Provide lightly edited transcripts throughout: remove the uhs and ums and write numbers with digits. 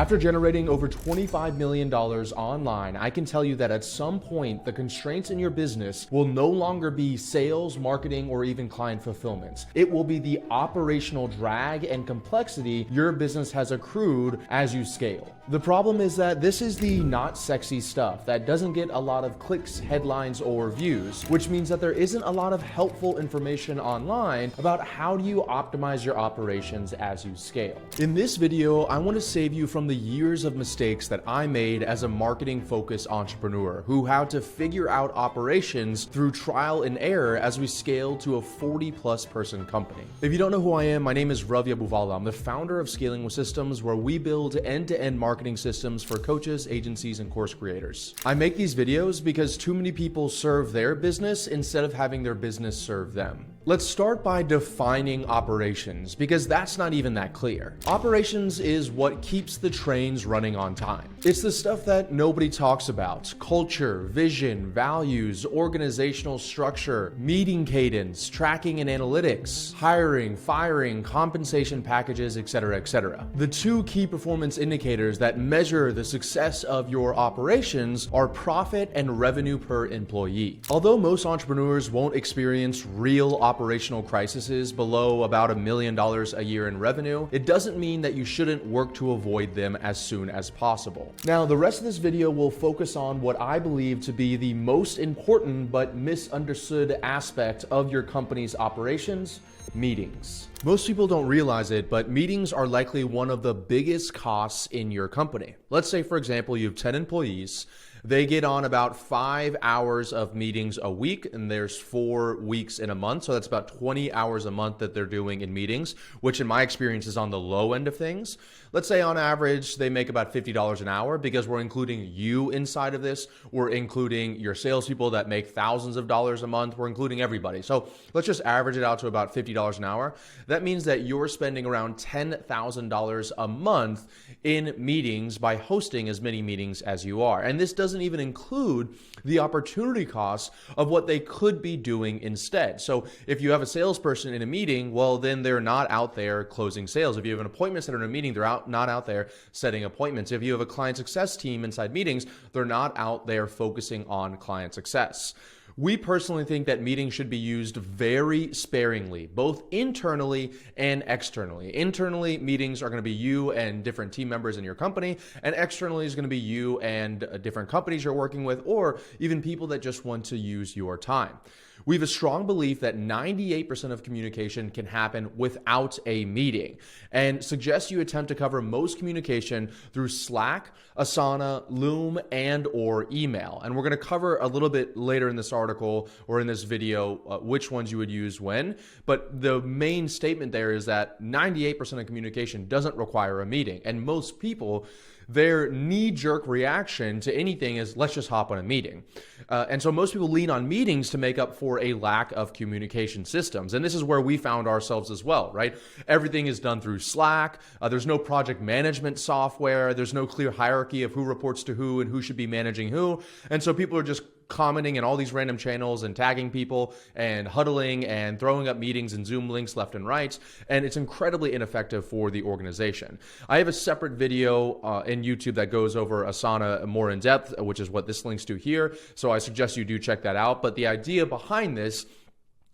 After generating over $25 million online, I can tell you that at some point, the constraints in your business will no longer be sales, marketing, or even client fulfillment. It will be the operational drag and complexity your business has accrued as you scale. The problem is that this is the not sexy stuff that doesn't get a lot of clicks, headlines, or views, which means that there isn't a lot of helpful information online about how do you optimize your operations as you scale. In this video, I want to save you from the years of mistakes that I made as a marketing-focused entrepreneur who had to figure out operations through trial and error as we scaled to a 40-plus person company. If you don't know who I am, my name is Ravi Abuvala. I'm the founder of Scaling with Systems, where we build end-to-end marketing systems for coaches, agencies, and course creators. I make these videos because too many people serve their business instead of having their business serve them. Let's start by defining operations, because that's not even that clear. Operations is what keeps the trains running on time. It's the stuff that nobody talks about: culture, vision, values, organizational structure, meeting cadence, tracking and analytics, hiring, firing, compensation packages, etc., etc. The two key performance indicators that measure the success of your operations are profit and revenue per employee. Although most entrepreneurs won't experience real operational crises below about $1 million a year in revenue, it doesn't mean that you shouldn't work to avoid them as soon as possible. Now, the rest of this video will focus on what I believe to be the most important but misunderstood aspect of your company's operations: meetings. Most people don't realize it, but meetings are likely one of the biggest costs in your company. Let's say, for example, you have 10 employees. They get on about 5 hours of meetings a week, and there's 4 weeks in a month. So that's about 20 hours a month that they're doing in meetings, which in my experience is on the low end of things. Let's say on average, they make about $50 an hour, because we're including you inside of this. We're including your salespeople that make thousands of dollars a month. We're including everybody. So let's just average it out to about $50 an hour. That means that you're spending around $10,000 a month in meetings by hosting as many meetings as you are. And this doesn't even include the opportunity costs of what they could be doing instead. So if you have a salesperson in a meeting, well, then they're not out there closing sales. If you have an appointment setter in a meeting, they're not out there setting appointments. If you have a client success team inside meetings, they're not out there focusing on client success. We personally think that meetings should be used very sparingly, both internally and externally. Internally, meetings are going to be you and different team members in your company, and externally is going to be you and different companies you're working with, or even people that just want to use your time. We have a strong belief that 98% of communication can happen without a meeting, and suggest you attempt to cover most communication through Slack, Asana, Loom, and or email. And we're going to cover a little bit later in this article or in this video which ones you would use when, but the main statement there is that 98% of communication doesn't require a meeting, and most people, their knee-jerk reaction to anything is, let's just hop on a meeting. And so most people lean on meetings to make up for a lack of communication systems. And this is where we found ourselves as well, right? Everything is done through Slack. There's no project management software. There's no clear hierarchy of who reports to who and who should be managing who. And so people are just commenting in all these random channels and tagging people and huddling and throwing up meetings and Zoom links left and right. And it's incredibly ineffective for the organization. I have a separate video in YouTube that goes over Asana more in depth, which is what this links to here. So I suggest you do check that out. But the idea behind this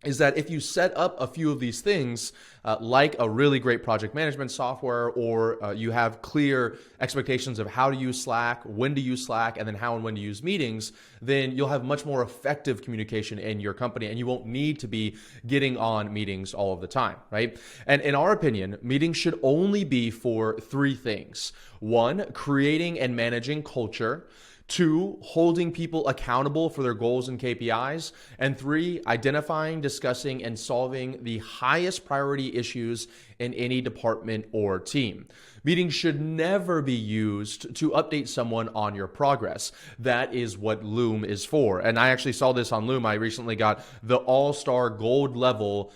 is that if you set up a few of these things, like a really great project management software, or you have clear expectations of how to use Slack, when to use Slack, and then how and when to use meetings, then you'll have much more effective communication in your company, and you won't need to be getting on meetings all of the time, right? And in our opinion, meetings should only be for 3 things. 1, creating and managing culture. 2, holding people accountable for their goals and KPIs. And 3, identifying, discussing, and solving the highest priority issues in any department or team. Meetings should never be used to update someone on your progress. That is what Loom is for. And I actually saw this on Loom. I recently got the all-star gold level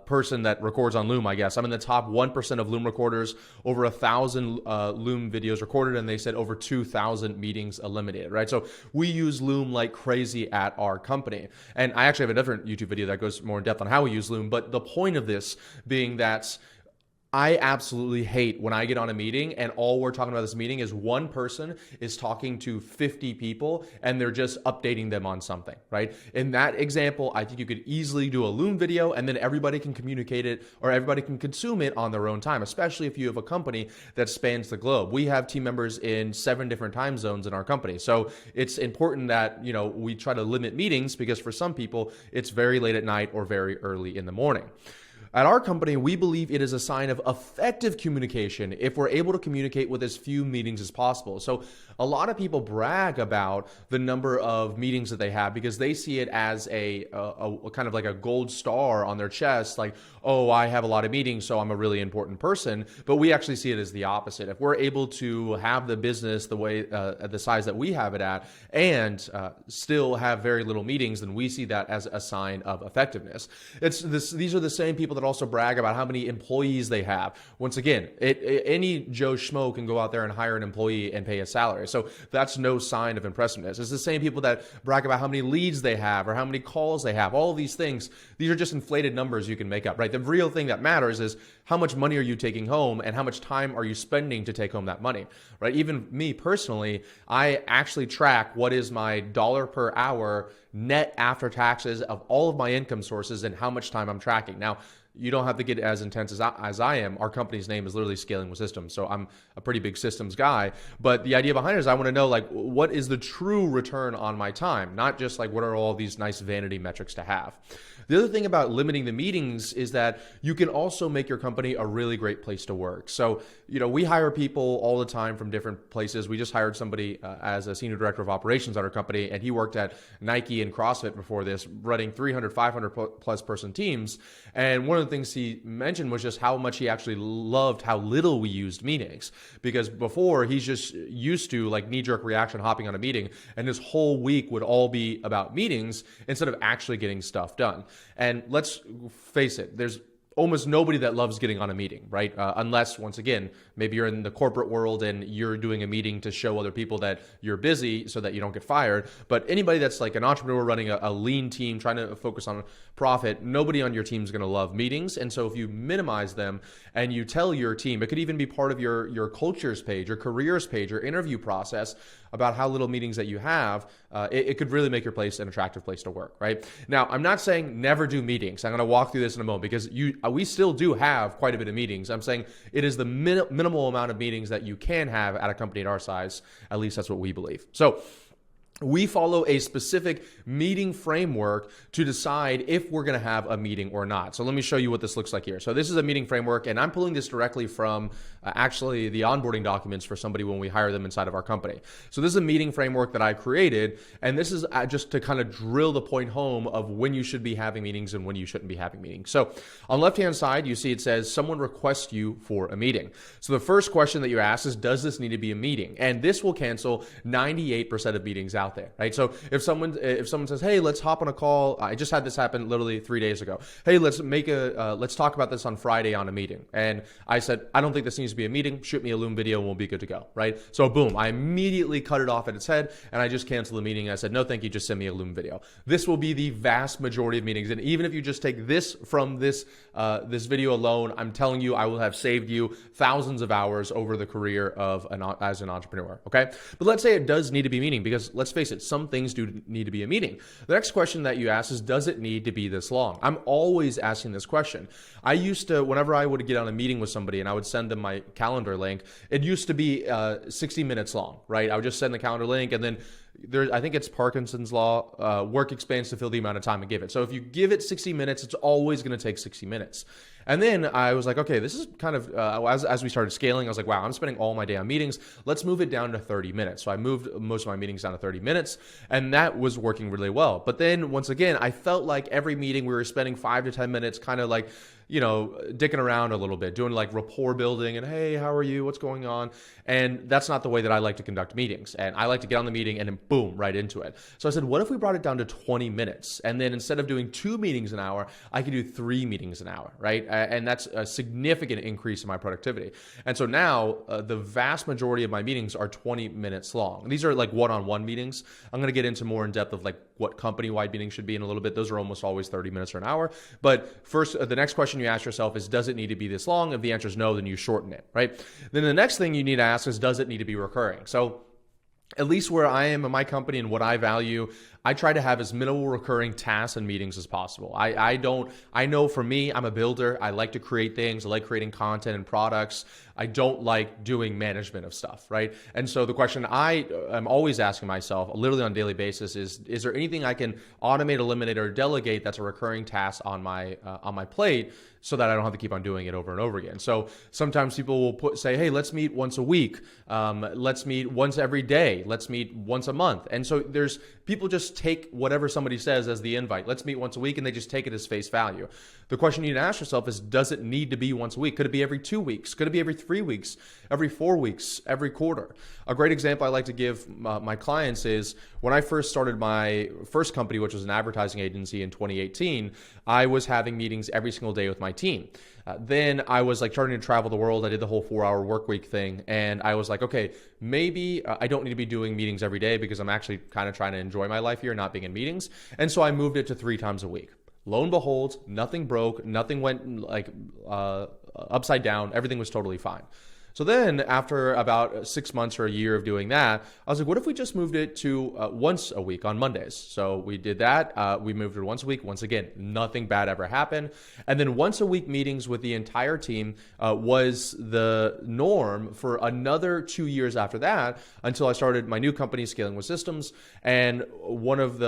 person that records on Loom, I guess. I'm in the top 1% of Loom recorders, over 1,000 Loom videos recorded, and they said over 2,000 meetings eliminated, right? So we use Loom like crazy at our company. And I actually have a different YouTube video that goes more in depth on how we use Loom. But the point of this being that I absolutely hate when I get on a meeting and all we're talking about this meeting is one person is talking to 50 people and they're just updating them on something, right? In that example, I think you could easily do a Loom video and then everybody can communicate it or everybody can consume it on their own time, especially if you have a company that spans the globe. We have team members in 7 different time zones in our company. So it's important that, we try to limit meetings because for some people, it's very late at night or very early in the morning. At our company, we believe it is a sign of effective communication if we're able to communicate with as few meetings as possible. So a lot of people brag about the number of meetings that they have because they see it as a kind of like a gold star on their chest, like, oh, I have a lot of meetings, so I'm a really important person. But we actually see it as the opposite. If we're able to have the business the way, at the size that we have it at, and still have very little meetings, then we see that as a sign of effectiveness. These are the same people that also brag about how many employees they have. Once again, any Joe Schmo can go out there and hire an employee and pay a salary. So that's no sign of impressiveness. It's the same people that brag about how many leads they have or how many calls they have. All of these things, these are just inflated numbers you can make up, right? The real thing that matters is how much money are you taking home and how much time are you spending to take home that money, right? Even me personally, I actually track what is my dollar per hour net after taxes of all of my income sources and how much time I'm tracking. Now, you don't have to get as intense as I am. Our company's name is literally Scaling with Systems. So I'm a pretty big systems guy. But the idea behind it is I want to know, like, what is the true return on my time? Not just like, what are all these nice vanity metrics to have? The other thing about limiting the meetings is that you can also make your company a really great place to work. So, we hire people all the time from different places. We just hired somebody as a senior director of operations at our company, and he worked at Nike and CrossFit before this, running 300, 500 plus person teams. And one of the things he mentioned was just how much he actually loved how little we used meetings. Because before, he's just used to like knee-jerk reaction hopping on a meeting, and his whole week would all be about meetings instead of actually getting stuff done. And let's face it, there's almost nobody that loves getting on a meeting, right? Unless, once again, maybe you're in the corporate world and you're doing a meeting to show other people that you're busy so that you don't get fired. But anybody that's like an entrepreneur running a lean team, trying to focus on profit, nobody on your team is going to love meetings. And so if you minimize them and you tell your team, it could even be part of your cultures page, your careers page, your interview process about how little meetings that you have, it could really make your place an attractive place to work, right? Now, I'm not saying never do meetings. I'm going to walk through this in a moment because we still do have quite a bit of meetings. I'm saying it is the minimal amount of meetings that you can have at a company at our size. At least that's what we believe. So we follow a specific meeting framework to decide if we're going to have a meeting or not. So let me show you what this looks like here. So this is a meeting framework, and I'm pulling this directly from actually the onboarding documents for somebody when we hire them inside of our company. So this is a meeting framework that I created, and this is just to kind of drill the point home of when you should be having meetings and when you shouldn't be having meetings. So on the left-hand side, you see it says someone requests you for a meeting. So the first question that you ask is, does this need to be a meeting? And this will cancel 98% of meetings out there, right? So if someone says, hey, let's hop on a call. I just had this happen literally 3 days ago. Hey, let's talk about this on Friday on a meeting. And I said, I don't think this needs to be a meeting. Shoot me a Loom video and we'll be good to go, right? So boom, I immediately cut it off at its head and I just canceled the meeting. I said, no, thank you. Just send me a Loom video. This will be the vast majority of meetings. And even if you just take this from this video alone, I'm telling you, I will have saved you thousands of hours over the career as an entrepreneur. Okay. But let's say it does need to be a meeting, because let's face it, some things do need to be a meeting. The next question that you ask is, does it need to be this long? I'm always asking this question. I used to, whenever I would get on a meeting with somebody and I would send them my calendar link, it used to be 60 minutes long, right? I would just send the calendar link, and then I think it's Parkinson's law, work expands to fill the amount of time I give it. So if you give it 60 minutes, it's always going to take 60 minutes. And then I was like, okay, this is kind of, as we started scaling, I was like, wow, I'm spending all my day on meetings. Let's move it down to 30 minutes. So I moved most of my meetings down to 30 minutes, and that was working really well. But then once again, I felt like every meeting we were spending 5 to 10 minutes kind of like, dicking around a little bit, doing like rapport building and, hey, how are you? What's going on? And that's not the way that I like to conduct meetings. And I like to get on the meeting and then boom, right into it. So I said, what if we brought it down to 20 minutes? And then instead of doing 2 meetings an hour, I could do 3 meetings an hour, right? And that's a significant increase in my productivity. And so now the vast majority of my meetings are 20 minutes long. These are like one-on-one meetings. I'm going to get into more in depth of like what company-wide meetings should be in a little bit. Those are almost always 30 minutes or an hour. But first, the next question question you ask yourself is, does it need to be this long? If the answer is no, then you shorten it, right? Then the next thing you need to ask is, does it need to be recurring? So at least where I am in my company and what I value, I try to have as minimal recurring tasks and meetings as possible. I know for me, I'm a builder. I like to create things. I like creating content and products. I don't like doing management of stuff, right? And so the question I am always asking myself, literally on a daily basis, is there anything I can automate, eliminate, or delegate that's a recurring task on my plate, so that I don't have to keep on doing it over and over again? So sometimes people will say, hey, let's meet once a week. Let's meet once every day. Let's meet once a month. And so there's people just take whatever somebody says as the invite. Let's meet once a week, and they just take it as face value. The question you need to ask yourself is, does it need to be once a week? Could it be every 2 weeks? Could it be every 3 weeks, every 4 weeks, every quarter? A great example I like to give my clients is when I first started my first company, which was an advertising agency in 2018, I was having meetings every single day with my team. Then I was like starting to travel the world. I did the whole 4-hour work week thing. And I was like, okay, maybe I don't need to be doing meetings every day because I'm actually kind of trying to enjoy my life here, not being in meetings. And so I moved it to 3 times a week. Lo and behold, nothing broke, nothing went like upside down. Everything was totally fine. So then after about 6 months or a year of doing that, I was like, what if we just moved it to once a week on Mondays? So we did that. We moved it once a week. Once again, nothing bad ever happened. And then once a week meetings with the entire team was the norm for another 2 years after that, until I started my new company, Scaling with Systems. And one of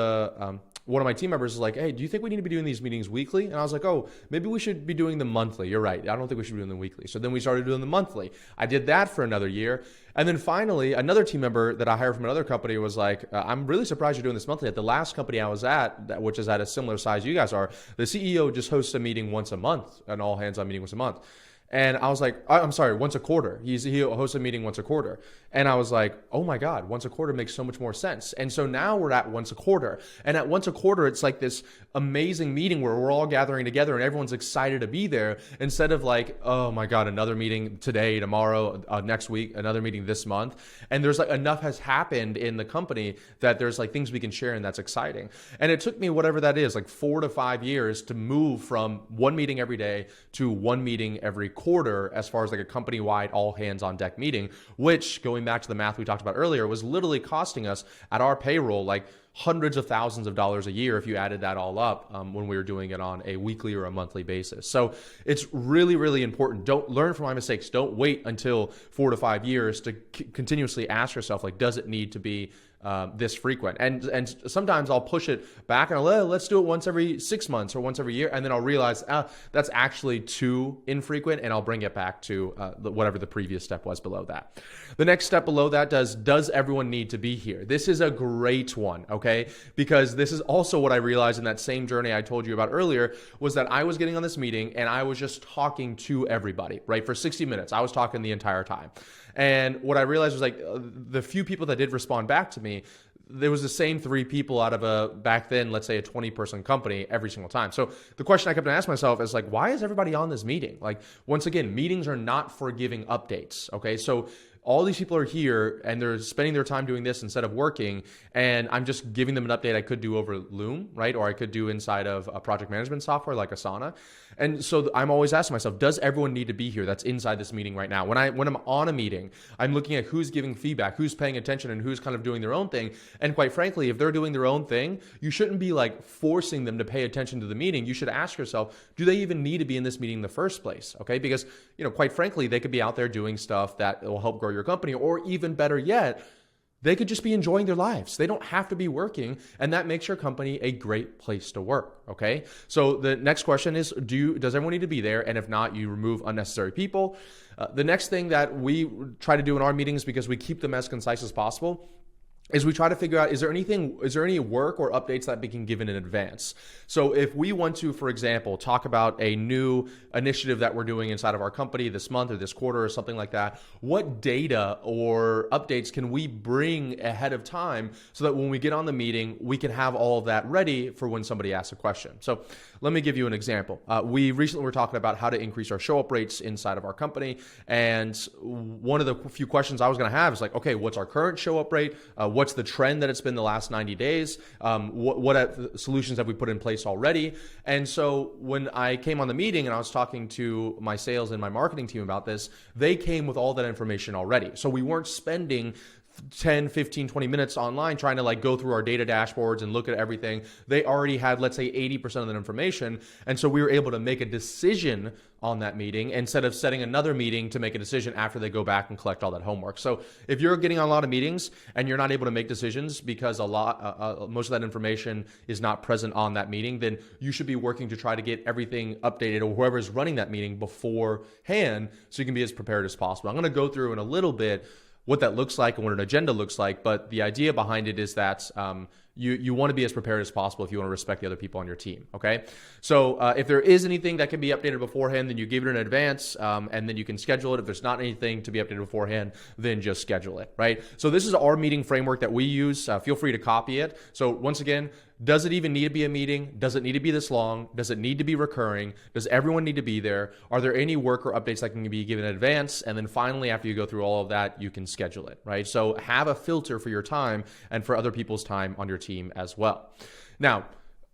my team members is like, hey, do you think we need to be doing these meetings weekly? And I was like, oh, maybe we should be doing them monthly. You're right. I don't think we should be doing them weekly. So then we started doing them monthly. I did that for another year. And then finally, another team member that I hired from another company was like, I'm really surprised you're doing this monthly. At the last company I was at, which is at a similar size you guys are, the CEO just hosts a meeting once a month, an all hands on meeting once a month. And I was like, I'm sorry, once a quarter. He hosts a meeting once a quarter. And I was like, oh my God, once a quarter makes so much more sense. And so now we're at once a quarter. And at once a quarter, it's like this amazing meeting where we're all gathering together and everyone's excited to be there, instead of like, oh my God, another meeting today, tomorrow, next week, another meeting this month. And there's like enough has happened in the company that there's like things we can share, and that's exciting. And it took me whatever that is, like 4 to 5 years to move from one meeting every day to one meeting every quarter, as far as like a company-wide all hands on deck meeting, which, going back to the math we talked about earlier, was literally costing us at our payroll like hundreds of thousands of dollars a year if you added that all up, when we were doing it on a weekly or a monthly basis. So it's really, really important. Don't learn from my mistakes. Don't wait until 4 to 5 years to continuously ask yourself, like, does it need to be this frequent? And sometimes I'll push it back and let's do it once every 6 months or once every year, and then I'll realize that's actually too infrequent, and I'll bring it back to whatever the previous step was below that. The next step below that does everyone need to be here? This is a great one, okay? Because this is also what I realized in that same journey I told you about earlier, was that I was getting on this meeting and I was just talking to everybody, right? For 60 minutes, I was talking the entire time. And what I realized was like the few people that did respond back to me, there was the same 3 people out of back then, let's say a 20-person company every single time. So the question I kept on asking myself is like, why is everybody on this meeting? Like, once again, meetings are not for giving updates, okay? So all these people are here and they're spending their time doing this instead of working, and I'm just giving them an update I could do over Loom, right? Or I could do inside of a project management software like Asana. And so I'm always asking myself, does everyone need to be here that's inside this meeting right now? When I'm on a meeting, I'm looking at who's giving feedback, who's paying attention, and who's kind of doing their own thing. And quite frankly, if they're doing their own thing, you shouldn't be like forcing them to pay attention to the meeting. You should ask yourself, do they even need to be in this meeting in the first place? Okay, because quite frankly, they could be out there doing stuff that will help grow your company, or even better yet, they could just be enjoying their lives. They don't have to be working, and that makes your company a great place to work, okay? So the next question is, does everyone need to be there? And if not, you remove unnecessary people. The next thing that we try to do in our meetings, because we keep them as concise as possible, is we try to figure out, is there any work or updates that we can give in advance? So if we want to, for example, talk about a new initiative that we're doing inside of our company this month or this quarter or something like that, what data or updates can we bring ahead of time so that when we get on the meeting, we can have all of that ready for when somebody asks a question? So let me give you an example. We recently were talking about how to increase our show up rates inside of our company. And one of the few questions I was going to have is like, okay, what's our current show up rate? What's the trend that it's been the last 90 days? What solutions have we put in place already? And so when I came on the meeting and I was talking to my sales and my marketing team about this, they came with all that information already. So we weren't spending 10, 15, 20 minutes online trying to like go through our data dashboards and look at everything. They already had, let's say, 80% of that information. And so we were able to make a decision on that meeting instead of setting another meeting to make a decision after they go back and collect all that homework. So if you're getting on a lot of meetings and you're not able to make decisions because most of that information is not present on that meeting, then you should be working to try to get everything updated, or whoever's running that meeting, beforehand, so you can be as prepared as possible. I'm going to go through in a little bit what that looks like and what an agenda looks like. But the idea behind it is that you want to be as prepared as possible if you want to respect the other people on your team, okay? So if there is anything that can be updated beforehand, then you give it in advance, and then you can schedule it. If there's not anything to be updated beforehand, then just schedule it, right? So this is our meeting framework that we use. Feel free to copy it. So once again, does it even need to be a meeting? Does it need to be this long? Does it need to be recurring? Does everyone need to be there? Are there any work or updates that can be given in advance? And then finally, after you go through all of that, you can schedule it, right? So have a filter for your time and for other people's time on your team as well. Now,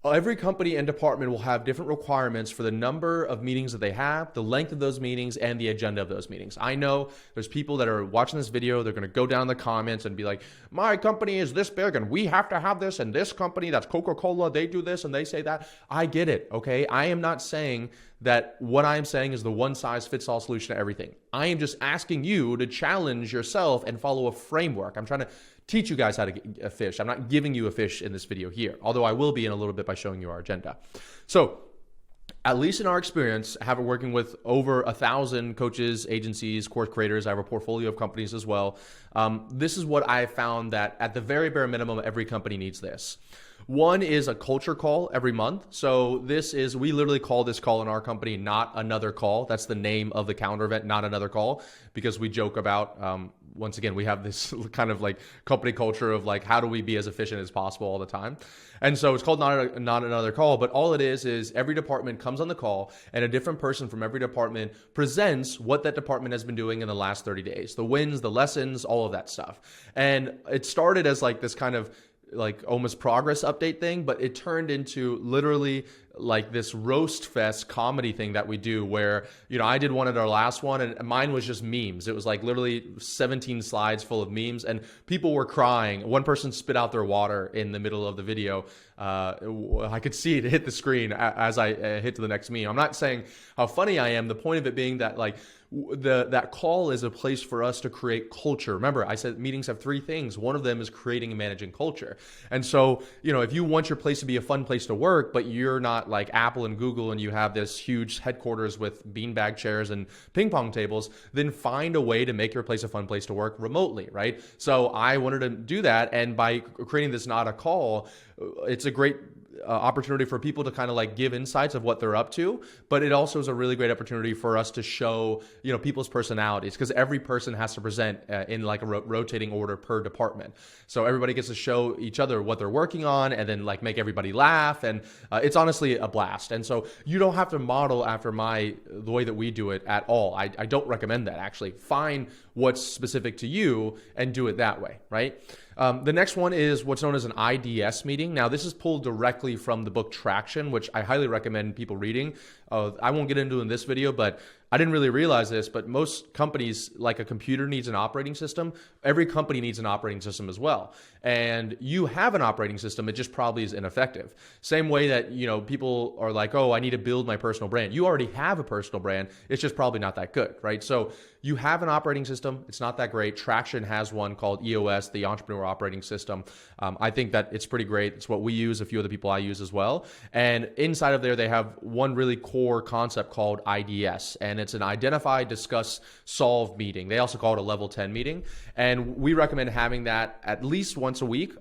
every company and department will have different requirements for the number of meetings that they have, the length of those meetings, and the agenda of those meetings. I know there's people that are watching this video, they're going to go down in the comments and be like, my company is this big and we have to have this, and this company, that's Coca-Cola, they do this and they say that. I get it, okay? I am not saying that what I'm saying is the one-size-fits-all solution to everything. I am just asking you to challenge yourself and follow a framework. I'm trying to teach you guys how to get a fish. I'm not giving you a fish in this video here, although I will be in a little bit by showing you our agenda. So at least in our experience, having working with over 1,000 coaches, agencies, course creators, I have a portfolio of companies as well. This is what I found that at the very bare minimum, every company needs this. One is a culture call every month. So we literally call this call in our company, Not Another Call. That's the name of the calendar event, Not Another Call, because we joke about, once again, we have this kind of like company culture of like, how do we be as efficient as possible all the time? And so it's called Not Another Call, but all it is every department comes on the call and a different person from every department presents what that department has been doing in the last 30 days, the wins, the lessons, all of that stuff. And it started as like this kind of like almost progress update thing, but it turned into literally like this roast fest comedy thing that we do where, I did one at our last one and mine was just memes. It was like literally 17 slides full of memes and people were crying. One person spit out their water in the middle of the video. I could see it hit the screen as I hit to the next meme. I'm not saying how funny I am. The point of it being that like that call is a place for us to create culture. Remember, I said meetings have three things. One of them is creating and managing culture. And so, if you want your place to be a fun place to work, but you're not like Apple and Google and you have this huge headquarters with beanbag chairs and ping pong tables, then find a way to make your place a fun place to work remotely, right? So I wanted to do that. And by creating this Not a Call, it's a great opportunity for people to kind of like give insights of what they're up to, but it also is a really great opportunity for us to show, people's personalities, because every person has to present in like a rotating order per department. So everybody gets to show each other what they're working on and then like make everybody laugh. And it's honestly a blast. And so you don't have to model after the way that we do it at all. I don't recommend that actually. Find what's specific to you and do it that way, right? The next one is what's known as an IDS meeting. Now, this is pulled directly from the book Traction, which I highly recommend people reading. I won't get into in this video, but I didn't really realize this, but most companies, like a computer needs an operating system. Every company needs an operating system as well. And you have an operating system, it just probably is ineffective. Same way that, people are like, oh, I need to build my personal brand. You already have a personal brand. It's just probably not that good, right? So you have an operating system. It's not that great. Traction has one called EOS, the Entrepreneur Operating System. I think that it's pretty great. It's what we use, a few of the people I use as well. And inside of there, they have one really core concept called IDS, and it's an Identify, Discuss, Solve meeting. They also call it a Level 10 meeting. And we recommend having that at least once a week.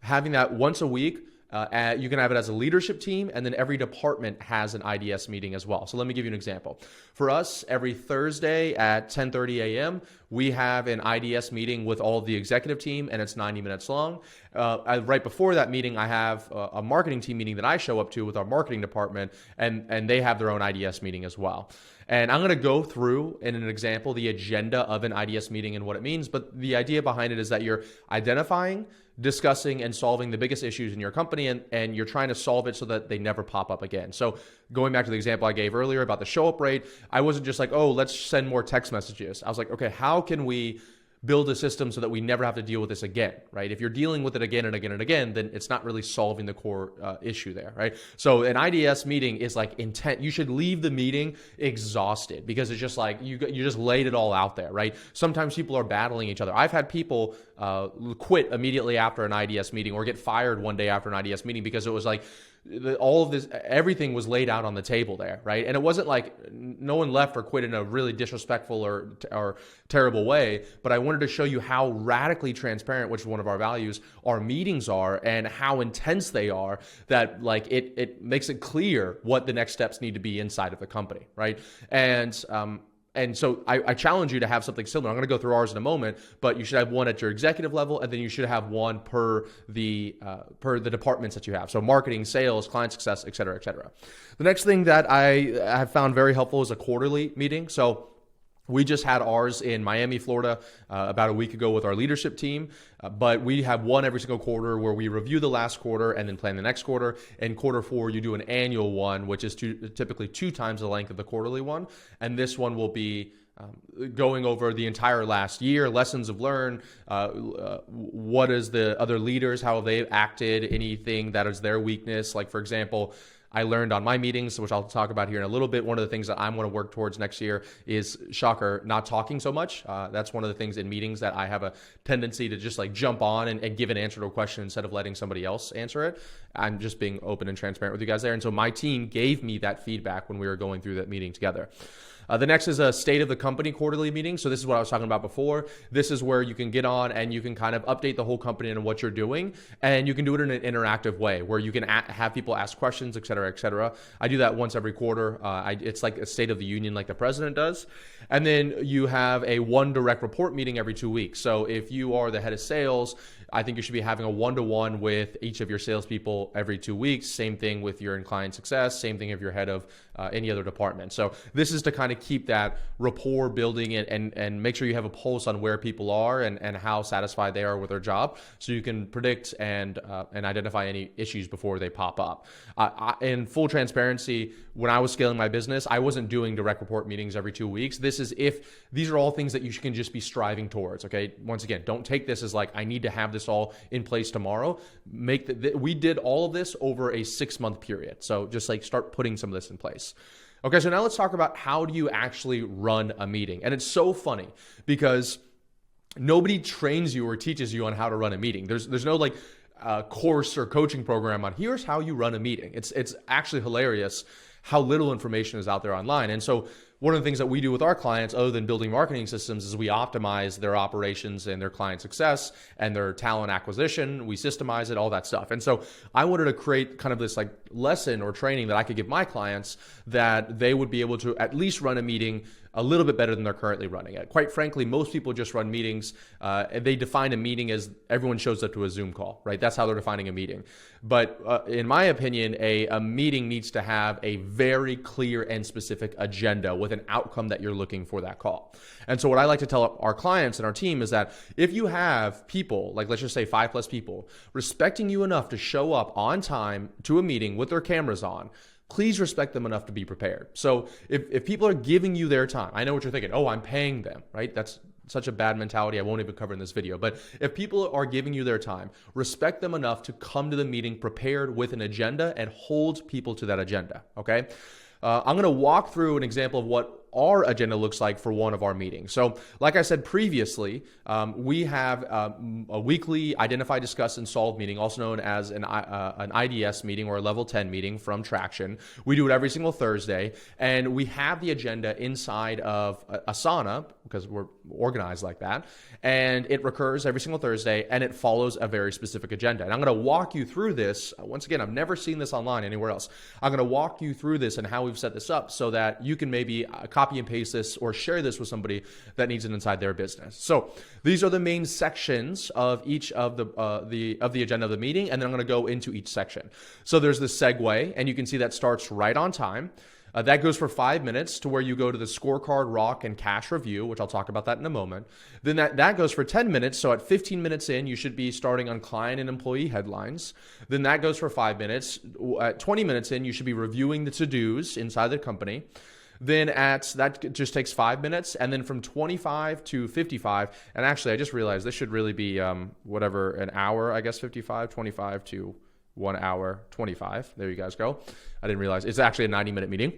Having that once a week. You can have it as a leadership team, and then every department has an IDS meeting as well. So let me give you an example. For us, every Thursday at 10:30 a.m., we have an IDS meeting with all of the executive team, and it's 90 minutes long. Right before that meeting, I have a marketing team meeting that I show up to with our marketing department, and they have their own IDS meeting as well. And I'm going to go through in an example the agenda of an IDS meeting and what it means. But the idea behind it is that you're identifying, discussing, and solving the biggest issues in your company, and you're trying to solve it so that they never pop up again. So going back to the example I gave earlier about the show up rate, I wasn't just like, oh, let's send more text messages. I was like, okay, how can we build a system so that we never have to deal with this again, right? If you're dealing with it again and again and again, then it's not really solving the core issue there, right? So an IDS meeting is like intent. You should leave the meeting exhausted because it's just like you just laid it all out there, right? Sometimes people are battling each other. I've had people quit immediately after an IDS meeting or get fired one day after an IDS meeting because it was like, all of this, everything was laid out on the table there, right? And it wasn't like no one left or quit in a really disrespectful or terrible way, but I wanted to show you how radically transparent, which is one of our values, our meetings are and how intense they are, that like it makes it clear what the next steps need to be inside of the company, right? And so I challenge you to have something similar. I'm going to go through ours in a moment, but you should have one at your executive level, and then you should have one per the departments that you have. So marketing, sales, client success, et cetera, et cetera. The next thing that I have found very helpful is a quarterly meeting. So we just had ours in Miami, Florida, about a week ago with our leadership team. But we have one every single quarter where we review the last quarter and then plan the next quarter. In quarter 4, you do an annual one, which is typically 2 times the length of the quarterly one. And this one will be going over the entire last year, lessons of learned, what is the other leaders, how have they acted, anything that is their weakness. Like, for example, I learned on my meetings, which I'll talk about here in a little bit, one of the things that I'm going to work towards next year is, shocker, not talking so much. That's one of the things in meetings that I have a tendency to just like jump on and give an answer to a question instead of letting somebody else answer it. I'm just being open and transparent with you guys there. And so my team gave me that feedback when we were going through that meeting together. The next is a state of the company quarterly meeting. So this is what I was talking about before. This is where you can get on and you can kind of update the whole company and what you're doing. And you can do it in an interactive way where you can have people ask questions, et cetera, et cetera. I do that once every quarter. It's like a state of the union like the president does. And then you have a one direct report meeting every 2 weeks. So if you are the head of sales, I think you should be having a one-to-one with each of your salespeople every 2 weeks. Same thing with your client success. Same thing if you're head of any other department. So this is to kind of keep that rapport building and make sure you have a pulse on where people are and how satisfied they are with their job, so you can predict and identify any issues before they pop up. In full transparency, when I was scaling my business, I wasn't doing direct report meetings every 2 weeks. These are all things that you can just be striving towards. Okay, once again, don't take this as like I need to have this all in place tomorrow. We did all of this over a 6-month period. So just like start putting some of this in place. Okay, so now let's talk about how do you actually run a meeting. And it's so funny because nobody trains you or teaches you on how to run a meeting. There's no like course or coaching program on here's how you run a meeting. It's actually hilarious how little information is out there online. And so one of the things that we do with our clients, other than building marketing systems, is we optimize their operations and their client success and their talent acquisition. We systemize it, all that stuff. And so I wanted to create kind of this like lesson or training that I could give my clients that they would be able to at least run a meeting a little bit better than they're currently running it. Quite frankly, most people just run meetings. They define a meeting as everyone shows up to a Zoom call, right? That's how they're defining a meeting. But in my opinion, a meeting needs to have a very clear and specific agenda with an outcome that you're looking for that call. And so what I like to tell our clients and our team is that if you have people, like let's just say 5+ people, respecting you enough to show up on time to a meeting with their cameras on, please respect them enough to be prepared. So if people are giving you their time, I know what you're thinking, oh, I'm paying them, right? That's such a bad mentality. I won't even cover in this video. But if people are giving you their time, respect them enough to come to the meeting prepared with an agenda and hold people to that agenda, okay? I'm going to walk through an example of what our agenda looks like for one of our meetings. So like I said previously, we have a weekly identify, discuss, and solve meeting, also known as an IDS meeting or a level 10 meeting from Traction. We do it every single Thursday, and we have the agenda inside of Asana because we're organized like that, and it recurs every single Thursday, and it follows a very specific agenda. And I'm going to walk you through this. Once again, I've never seen this online anywhere else. I'm going to walk you through this and how we've set this up so that you can maybe copy copy and paste this or share this with somebody that needs it inside their business. So these are the main sections of each of the agenda of the meeting, and then I'm going to go into each section. So there's the segue, and you can see that starts right on time. That goes for 5 minutes to where you go to the scorecard, rock, and cash review, which I'll talk about that in a moment. Then that goes for 10 minutes. So at 15 minutes in, you should be starting on client and employee headlines. Then that goes for 5 minutes. At 20 minutes in, you should be reviewing the to-dos inside the company. Then that just takes 5 minutes. And then from 25 to 55, and actually I just realized this should really be an hour, I guess 55, 25 to 1 hour, 25. There you guys go. I didn't realize it's actually a 90-minute meeting.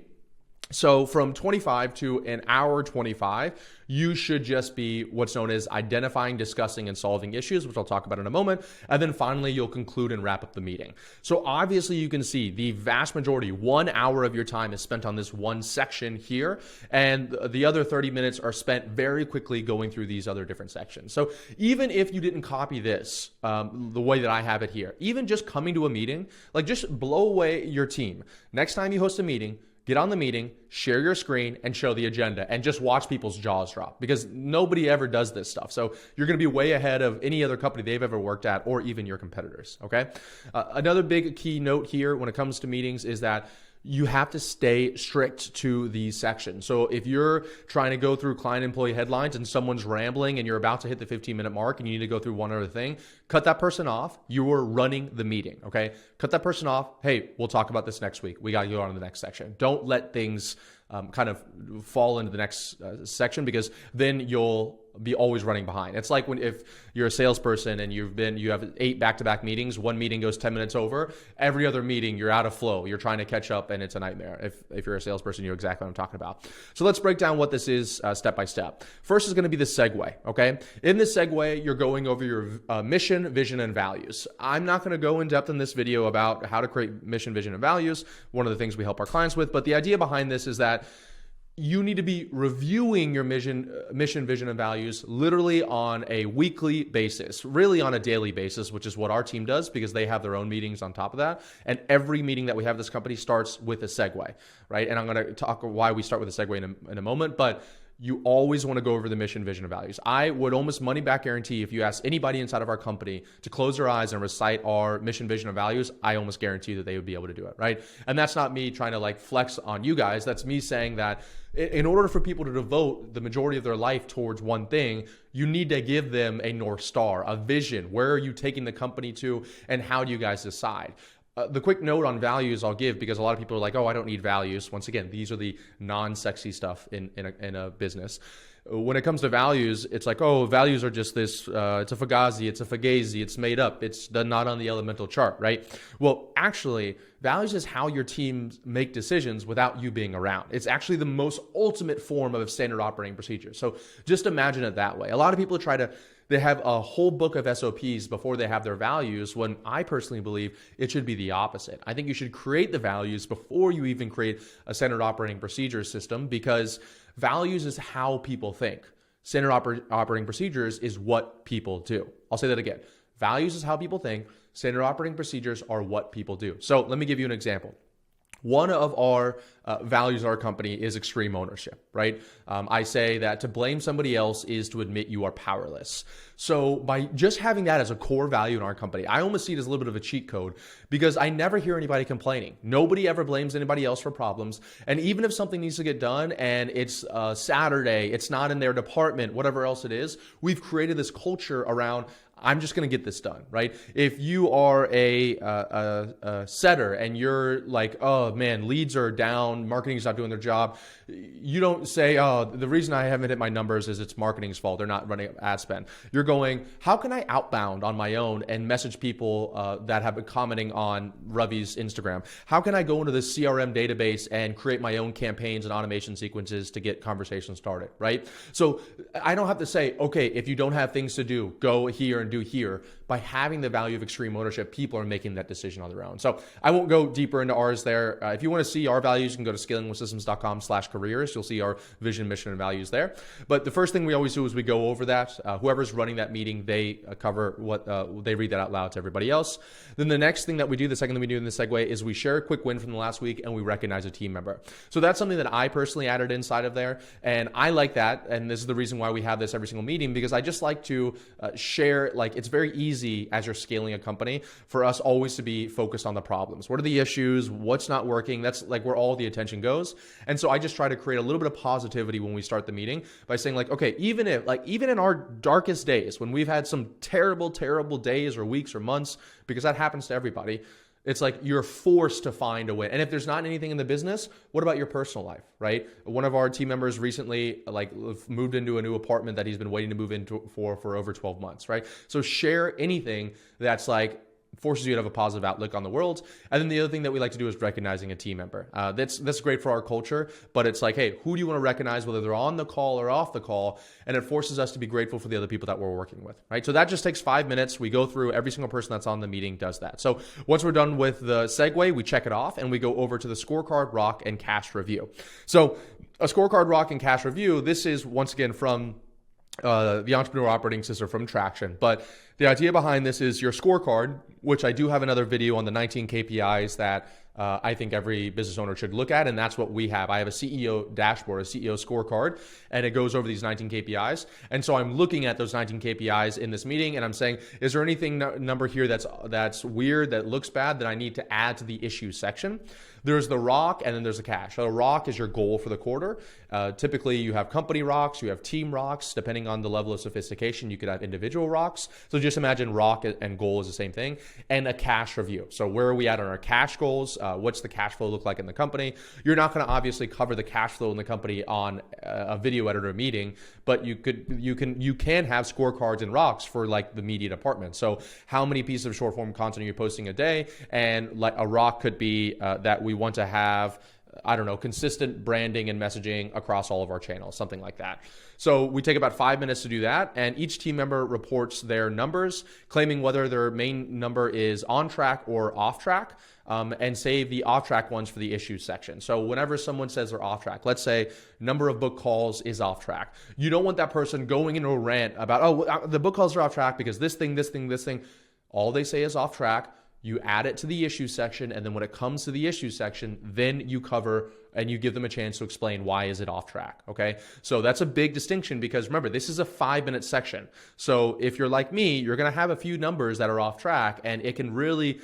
So from 25 to an hour 25, you should just be what's known as identifying, discussing, and solving issues, which I'll talk about in a moment. And then finally, you'll conclude and wrap up the meeting. So obviously you can see the vast majority, 1 hour of your time is spent on this one section here. And the other 30 minutes are spent very quickly going through these other different sections. So even if you didn't copy this the way that I have it here, even just coming to a meeting, like just blow away your team. Next time you host a meeting, get on the meeting, share your screen, and show the agenda, and just watch people's jaws drop, because nobody ever does this stuff. So you're going to be way ahead of any other company they've ever worked at, or even your competitors, okay? Another big key note here when it comes to meetings is that you have to stay strict to these sections. So if you're trying to go through client employee headlines and someone's rambling and you're about to hit the 15-minute mark and you need to go through one other thing, cut that person off. You are running the meeting, okay? Cut that person off. Hey, we'll talk about this next week. We got to go on to the next section. Don't let things kind of fall into the next section, because then you'll be always running behind. It's like if you're a salesperson and you have 8 back-to-back meetings, one meeting goes 10 minutes over, every other meeting you're out of flow. You're trying to catch up and it's a nightmare. If you're a salesperson, you know exactly what I'm talking about. So let's break down what this is step by step. First is going to be the segue, okay? In this segue, you're going over your mission, vision, and values. I'm not going to go in depth in this video about how to create mission, vision, and values, one of the things we help our clients with, but the idea behind this is that you need to be reviewing your mission, vision, and values literally on a weekly basis, really on a daily basis, which is what our team does, because they have their own meetings on top of that. And every meeting that we have this company starts with a segue, right? And I'm going to talk why we start with a segue in a moment, but you always want to go over the mission, vision, and values. I would almost money back guarantee if you ask anybody inside of our company to close their eyes and recite our mission, vision, and values, I almost guarantee that they would be able to do it, right? And that's not me trying to like flex on you guys. That's me saying that in order for people to devote the majority of their life towards one thing, you need to give them a North Star, a vision. Where are you taking the company to, and how do you guys decide? The quick note on values I'll give, because a lot of people are like, oh, I don't need values. Once again, these are the non-sexy stuff in a business. When it comes to values, it's like, oh, values are just this, it's a fugazi, it's a fugazi, it's made up, it's not on the elemental chart, right? Well, actually, values is how your teams make decisions without you being around. It's actually the most ultimate form of standard operating procedure. So just imagine it that way. A lot of people they have a whole book of SOPs before they have their values, when I personally believe it should be the opposite. I think you should create the values before you even create a standard operating procedure system, because values is how people think. Standard operating procedures is what people do. I'll say that again. Values is how people think. Standard operating procedures are what people do. So let me give you an example. One of our values of our company is extreme ownership, right? I say that to blame somebody else is to admit you are powerless. So by just having that as a core value in our company, I almost see it as a little bit of a cheat code, because I never hear anybody complaining. Nobody ever blames anybody else for problems. And even if something needs to get done and it's Saturday, it's not in their department, whatever else it is, we've created this culture around, I'm just going to get this done, right? If you are a setter and you're like, oh man, leads are down, marketing's not doing their job, you don't say, oh, the reason I haven't hit my numbers is it's marketing's fault. They're not running ad spend. You're going, how can I outbound on my own and message people that have been commenting on Ravi's Instagram? How can I go into the CRM database and create my own campaigns and automation sequences to get conversations started, right? So I don't have to say, okay, if you don't have things to do, go here and going to do here, by having the value of extreme ownership, people are making that decision on their own. So I won't go deeper into ours there. If you want to see our values, you can go to scalingwithsystems.com/careers. You'll see our vision, mission, and values there. But the first thing we always do is we go over that. Whoever's running that meeting, they cover what they read that out loud to everybody else. Then the next thing that we do, the second thing we do in this segue, is we share a quick win from the last week and we recognize a team member. So that's something that I personally added inside of there. And I like that. And this is the reason why we have this every single meeting, because I just like to share, like, it's very easy as you're scaling a company for us always to be focused on the problems. What are the issues? What's not working? That's like where all the attention goes. And so I just try to create a little bit of positivity when we start the meeting by saying, like, okay, even in our darkest days, when we've had some terrible days or weeks or months, because that happens to everybody, it's like you're forced to find a way. And if there's not anything in the business, what about your personal life, right? One of our team members recently moved into a new apartment that he's been waiting to move into for over 12 months, right? So share anything that's like forces you to have a positive outlook on the world. And then the other thing that we like to do is recognizing a team member. That's great for our culture, but it's like, hey, who do you want to recognize, whether they're on the call or off the call? And it forces us to be grateful for the other people that we're working with, right? So that just takes 5 minutes. We go through every single person that's on the meeting does that. So once we're done with the segue, we check it off and we go over to the scorecard, rock, and cash review. So a scorecard, rock, and cash review, this is once again from the Entrepreneur Operating System from Traction. But the idea behind this is your scorecard, which I do have another video on the 19 KPIs that I think every business owner should look at. And that's what we have. I have a CEO dashboard, a CEO scorecard, and it goes over these 19 KPIs. And so I'm looking at those 19 KPIs in this meeting and I'm saying, is there anything number here that's weird, that looks bad, that I need to add to the issue section? There's the rock and then there's the cash. So the rock is your goal for the quarter. Typically you have company rocks, you have team rocks. Depending on the level of sophistication, you could have individual rocks. So just imagine rock and goal is the same thing. And a cash review. So where are we at on our cash goals? What's the cash flow look like in the company? You're not going to obviously cover the cash flow in the company on a video editor meeting, but you can have scorecards and rocks for like the media department. So how many pieces of short form content are you posting a day? And like a rock could be that we want to have, I don't know, consistent branding and messaging across all of our channels, something like that. So we take about 5 minutes to do that, and each team member reports their numbers, claiming whether their main number is on track or off track, and save the off track ones for the issues section. So whenever someone says they're off track, let's say number of book calls is off track. You don't want that person going into a rant about, oh, the book calls are off track because this thing. All they say is off track. You add it to the issue section, and then when it comes to the issue section, then you cover and you give them a chance to explain why is it off track, okay? So that's a big distinction because remember, this is a 5-minute section. So if you're like me, you're gonna have a few numbers that are off track, and it can really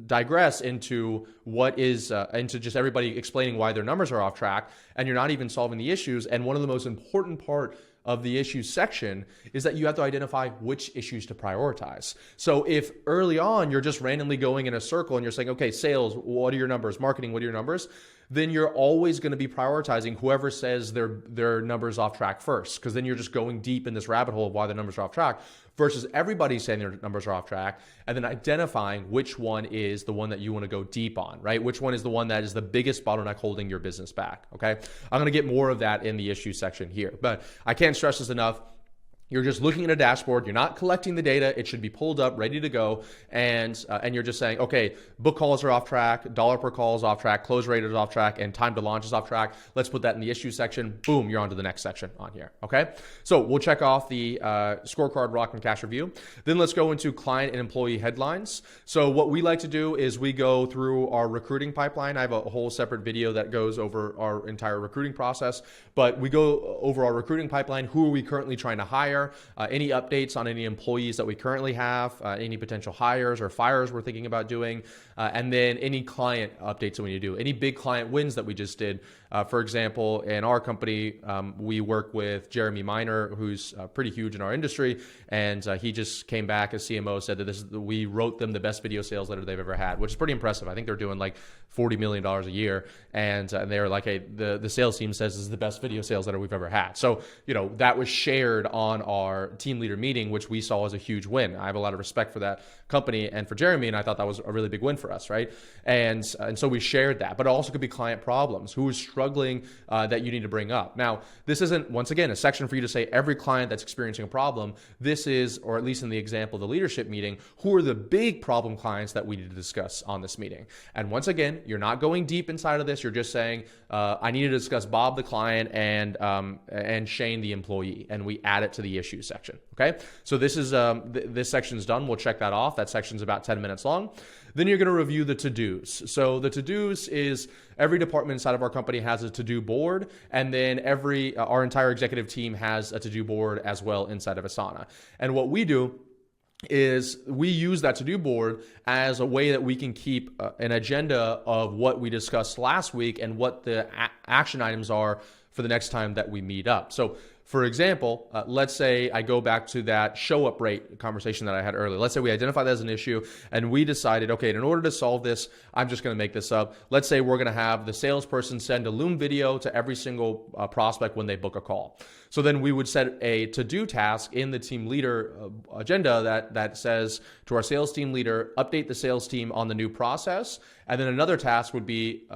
digress into what is, into just everybody explaining why their numbers are off track, and you're not even solving the issues. And one of the most important part of the issues section is that you have to identify which issues to prioritize. So if early on you're just randomly going in a circle and you're saying, okay, sales, what are your numbers? Marketing, what are your numbers? Then you're always going to be prioritizing whoever says their numbers off track first, because then you're just going deep in this rabbit hole of why the numbers are off track versus everybody saying their numbers are off track, and then identifying which one is the one that you want to go deep on, right? Which one is the one that is the biggest bottleneck holding your business back, okay? I'm going to get more of that in the issue section here, but I can't stress this enough. You're just looking at a dashboard. You're not collecting the data. It should be pulled up, ready to go. And you're just saying, okay, book calls are off track, dollar per call is off track, close rate is off track, and time to launch is off track. Let's put that in the issue section. Boom, you're on to the next section on here, okay? So we'll check off the scorecard, rock, and cash review. Then let's go into client and employee headlines. So what we like to do is we go through our recruiting pipeline. I have a whole separate video that goes over our entire recruiting process, but we go over our recruiting pipeline. Who are we currently trying to hire? Any updates on any employees that we currently have, any potential hires or fires we're thinking about doing, and then any client updates that we need to do, any big client wins that we just did. For example, in our company, we work with Jeremy Miner, who's pretty huge in our industry, and he just came back as CMO, said that we wrote them the best video sales letter they've ever had, which is pretty impressive. I think they're doing like $40 million a year, and they're like, hey, the sales team says this is the best video sales letter we've ever had. So, that was shared on our team leader meeting, which we saw as a huge win. I have a lot of respect for that company and for Jeremy, and I thought that was a really big win for us, right? And so we shared that, but it also could be client problems. Who is struggling that you need to bring up? Now, this isn't, once again, a section for you to say every client that's experiencing a problem. This is, or at least in the example of the leadership meeting, who are the big problem clients that we need to discuss on this meeting? And once again, you're not going deep inside of this. You're just saying, I need to discuss Bob, the client, and Shane, the employee, and we add it to the issues section. Okay, so this is this section's done. We'll check that off. That section's about 10 minutes long. Then you're going to review the to-dos. So the to-dos is every department inside of our company has a to-do board, and then our entire executive team has a to-do board as well inside of Asana. And what we do is we use that to-do board as a way that we can keep an agenda of what we discussed last week and what the action items are for the next time that we meet up. So for example, let's say I go back to that show up rate conversation that I had earlier. Let's say we identified that as an issue and we decided, okay, in order to solve this, I'm just going to make this up. Let's say we're going to have the salesperson send a Loom video to every single prospect when they book a call. So then we would set a to-do task in the team leader agenda that says to our sales team leader, update the sales team on the new process. And then another task would be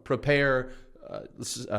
prepare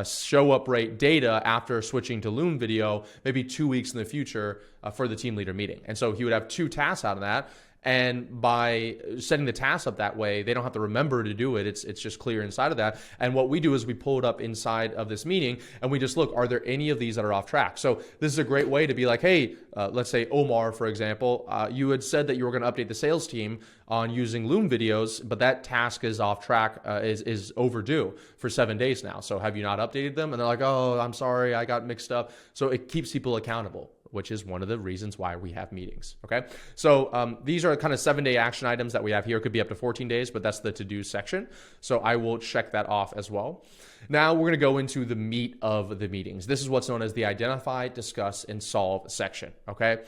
show up rate data after switching to Loom video, maybe 2 weeks in the future for the team leader meeting. And so he would have two tasks out of that. And by setting the tasks up that way, they don't have to remember to do it. It's just clear inside of that. And what we do is we pull it up inside of this meeting and we just look, are there any of these that are off track? So this is a great way to be like, hey, let's say Omar, for example, you had said that you were going to update the sales team on using Loom videos, but that task is off track, is overdue for 7 days now. So have you not updated them? And they're like, oh, I'm sorry, I got mixed up. So it keeps people accountable, which is one of the reasons why we have meetings, okay? So these are kind of 7-day action items that we have here. It could be up to 14 days, but that's the to-do section. So I will check that off as well. Now we're gonna go into the meat of the meetings. This is what's known as the identify, discuss, and solve section, okay?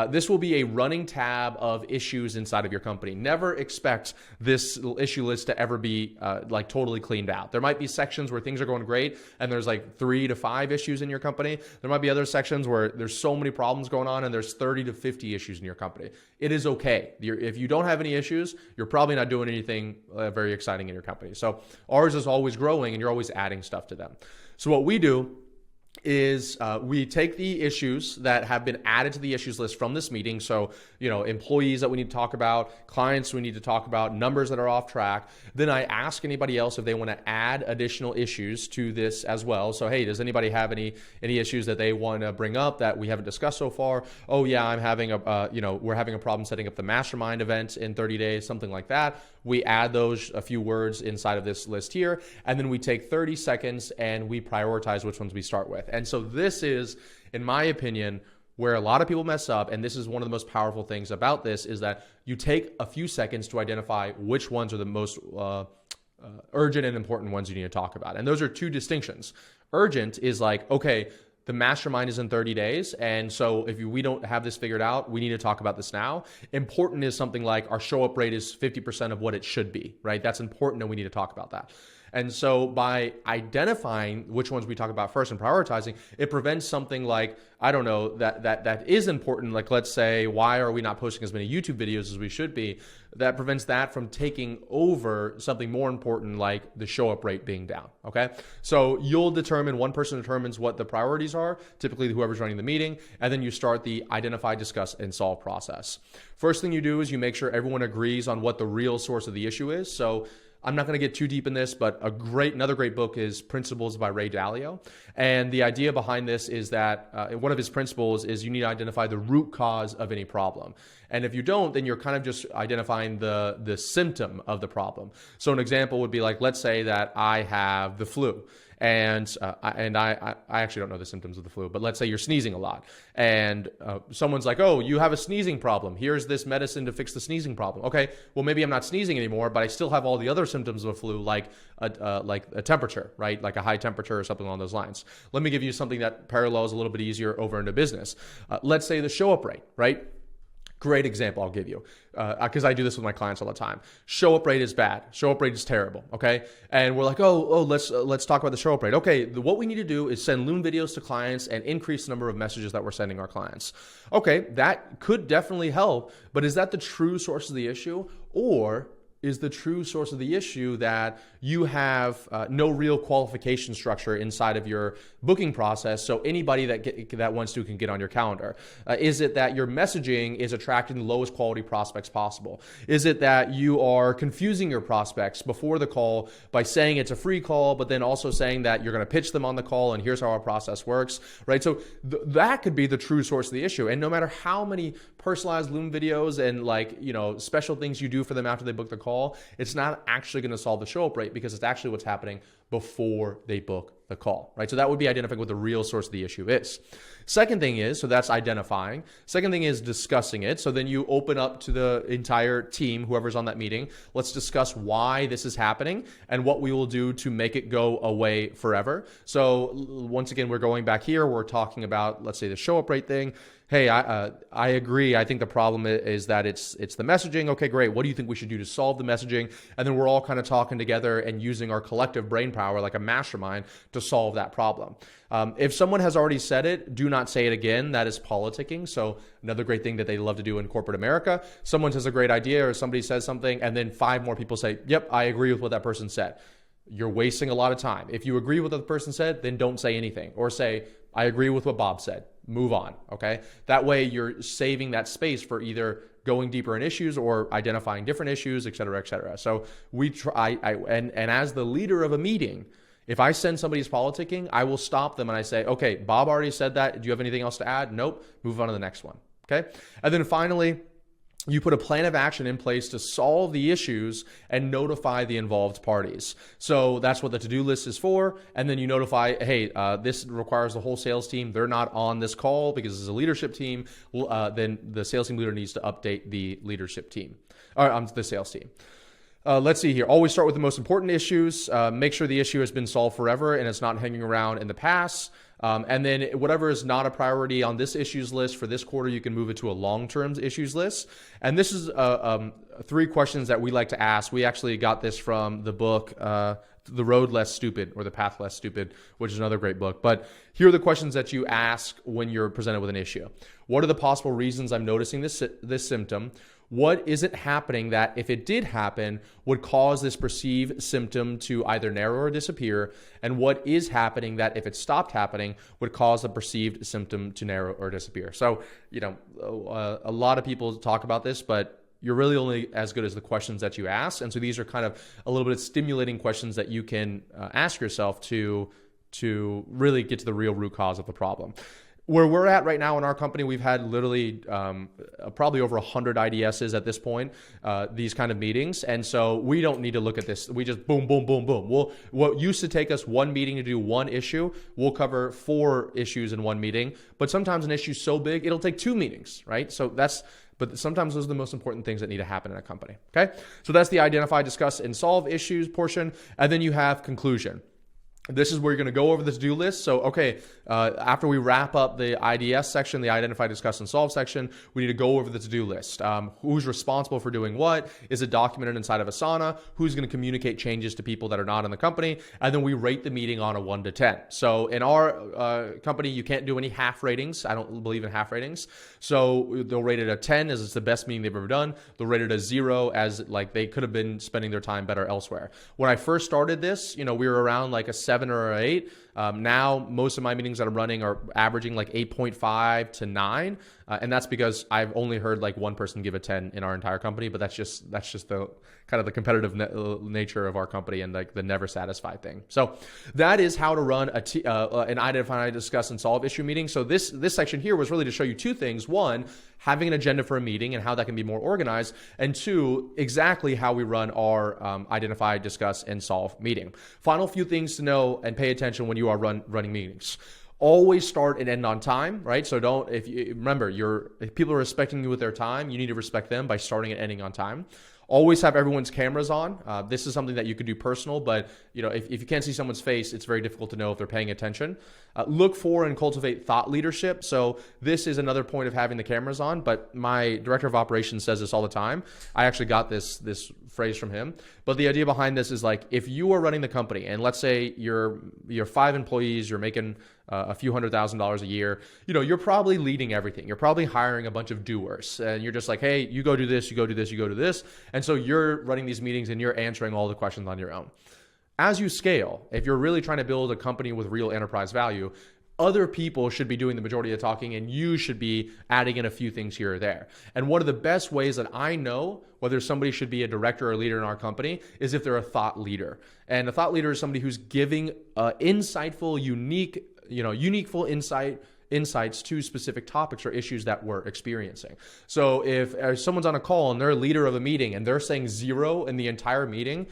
This will be a running tab of issues inside of your company. Never expect this issue list to ever be like totally cleaned out. There might be sections where things are going great and there's like 3 to 5 issues in your company. There might be other sections where there's so many problems going on and there's 30 to 50 issues in your company. It is okay. If you don't have any issues, you're probably not doing anything very exciting in your company. So ours is always growing and you're always adding stuff to them. So what we do is we take the issues that have been added to the issues list from this meeting. So, employees that we need to talk about, clients we need to talk about, numbers that are off track. Then I ask anybody else if they want to add additional issues to this as well. So, hey, does anybody have any issues that they want to bring up that we haven't discussed so far? Oh yeah, I'm having we're having a problem setting up the mastermind event in 30 days, something like that. We add a few words inside of this list here, and then we take 30 seconds and we prioritize which ones we start with. And so this is, in my opinion, where a lot of people mess up, and this is one of the most powerful things about this, is that you take a few seconds to identify which ones are the most urgent and important ones you need to talk about. And those are two distinctions. Urgent is like, okay, the mastermind is in 30 days. And so if we don't have this figured out, we need to talk about this now. Important is something like our show up rate is 50% of what it should be, right? That's important and we need to talk about that. And so by identifying which ones we talk about first and prioritizing, it prevents something like, I don't know, that is important. Like, let's say, why are we not posting as many YouTube videos as we should be? That prevents that from taking over something more important like the show up rate being down, okay? So one person determines what the priorities are, typically whoever's running the meeting, and then you start the identify, discuss, and solve process. First thing you do is you make sure everyone agrees on what the real source of the issue is. So I'm not going to get too deep in this, but another great book is Principles by Ray Dalio. And the idea behind this is that one of his principles is you need to identify the root cause of any problem. And if you don't, then you're kind of just identifying the symptom of the problem. So an example would be like, let's say that I have the flu. And I actually don't know the symptoms of the flu, but let's say you're sneezing a lot and someone's like, oh, you have a sneezing problem. Here's this medicine to fix the sneezing problem. Okay, well, maybe I'm not sneezing anymore, but I still have all the other symptoms of the flu, like a temperature, right? Like a high temperature or something along those lines. Let me give you something that parallels a little bit easier over into business. Let's say the show up rate, right? Great example I'll give you, because I do this with my clients all the time. Show up rate is bad. Show up rate is terrible. Okay, and we're like, let's talk about the show up rate. Okay, what we need to do is send Loom videos to clients and increase the number of messages that we're sending our clients. Okay, that could definitely help, but is that the true source of the issue, or is the true source of the issue that you have no real qualification structure inside of your booking process, so anybody that wants to can get on your calendar? Is it that your messaging is attracting the lowest quality prospects possible? Is it that you are confusing your prospects before the call by saying it's a free call, but then also saying that you're going to pitch them on the call and here's how our process works, right? So that could be the true source of the issue. And no matter how many personalized Loom videos and special things you do for them after they book the call, it's not actually going to solve the show up rate, because it's actually what's happening before they book the call, right? So that would be identifying what the real source of the issue is. Second thing is, so that's identifying. Second thing is discussing it. So then you open up to the entire team, whoever's on that meeting. Let's discuss why this is happening and what we will do to make it go away forever. So once again, we're going back here. We're talking about, let's say, the show up rate thing. Hey, I agree. I think the problem is that it's the messaging. Okay, great. What do you think we should do to solve the messaging? And then we're all kind of talking together and using our collective brain power like a mastermind to solve that problem. If someone has already said it, do not say it again. That is politicking. So another great thing that they love to do in corporate America, someone says a great idea or somebody says something, and then 5 more people say, yep, I agree with what that person said. You're wasting a lot of time. If you agree with what the person said, then don't say anything, or say, I agree with what Bob said. Move on, okay? That way you're saving that space for either going deeper in issues or identifying different issues, et cetera, et cetera. So we try, and as the leader of a meeting, if I send somebody's politicking, I will stop them and I say, okay, Bob already said that. Do you have anything else to add? Nope. Move on to the next one, okay? And then finally, you put a plan of action in place to solve the issues and notify the involved parties. So that's what the to-do list is for. And then you notify, hey, this requires the whole sales team. They're not on this call because it's a leadership team. Then the sales team leader needs to update the leadership team, or the sales team. Let's see here. Always start with the most important issues. Make sure the issue has been solved forever and it's not hanging around in the past. And then whatever is not a priority on this issues list for this quarter, you can move it to a long-term issues list. And this is 3 questions that we like to ask. We actually got this from the book, The Road Less Stupid, or The Path Less Stupid, which is another great book. But here are the questions that you ask when you're presented with an issue. What are the possible reasons I'm noticing this symptom? What isn't happening that, if it did happen, would cause this perceived symptom to either narrow or disappear? And what is happening that, if it stopped happening, would cause the perceived symptom to narrow or disappear? So, a lot of people talk about this, but you're really only as good as the questions that you ask. And so these are kind of a little bit of stimulating questions that you can ask yourself to really get to the real root cause of the problem. Where we're at right now in our company, we've had literally probably over 100 IDSs at this point, these kind of meetings. And so we don't need to look at this. We just boom, boom, boom, boom. What used to take us 1 meeting to do 1 issue, we'll cover 4 issues in 1 meeting. But sometimes an issue is so big, it'll take 2 meetings, right? But sometimes those are the most important things that need to happen in a company, okay? So that's the identify, discuss, and solve issues portion. And then you have conclusion. This is where you're going to go over the to-do list. So, okay, after we wrap up the IDS section, the identify, discuss, and solve section, we need to go over the to-do list. Who's responsible for doing what? Is it documented inside of Asana? Who's going to communicate changes to people that are not in the company? And then we rate the meeting on a 1 to 10. So in our company, you can't do any half ratings. I don't believe in half ratings. So they'll rate it a 10 as it's the best meeting they've ever done. They'll rate it a 0 as like they could have been spending their time better elsewhere. When I first started this, we were around like a 7 or an 8. Now, most of my meetings that I'm running are averaging like 8.5 to 9. And that's because I've only heard like 1 person give a 10 in our entire company, but that's just the kind of the competitive nature of our company and like the never satisfied thing. So that is how to run an identify, discuss, and solve issue meeting. So this section here was really to show you 2 things. 1, having an agenda for a meeting and how that can be more organized. And 2, exactly how we run our identify, discuss, and solve meeting. Final few things to know and pay attention when you are running meetings. Always start and end on time, right? So remember, if people are respecting you with their time, you need to respect them by starting and ending on time. Always have everyone's cameras on. This is something that you could do personal, but if you can't see someone's face, it's very difficult to know if they're paying attention. Look for and cultivate thought leadership. So this is another point of having the cameras on, but my director of operations says this all the time. I actually got this phrase from him, but the idea behind this is like, if you are running the company and let's say you're 5 employees, you're making a few $100,000 a year, you're probably leading everything. You're probably hiring a bunch of doers and you're just like, hey, you go do this, you go do this, you go do this. And so you're running these meetings and you're answering all the questions on your own. As you scale, if you're really trying to build a company with real enterprise value, other people should be doing the majority of the talking and you should be adding in a few things here or there. And one of the best ways that I know whether somebody should be a director or a leader in our company is if they're a thought leader. And a thought leader is somebody who's giving insightful, uniqueful insights to specific topics or issues that we're experiencing. So if someone's on a call and they're a leader of a meeting and they're saying zero in the entire meeting,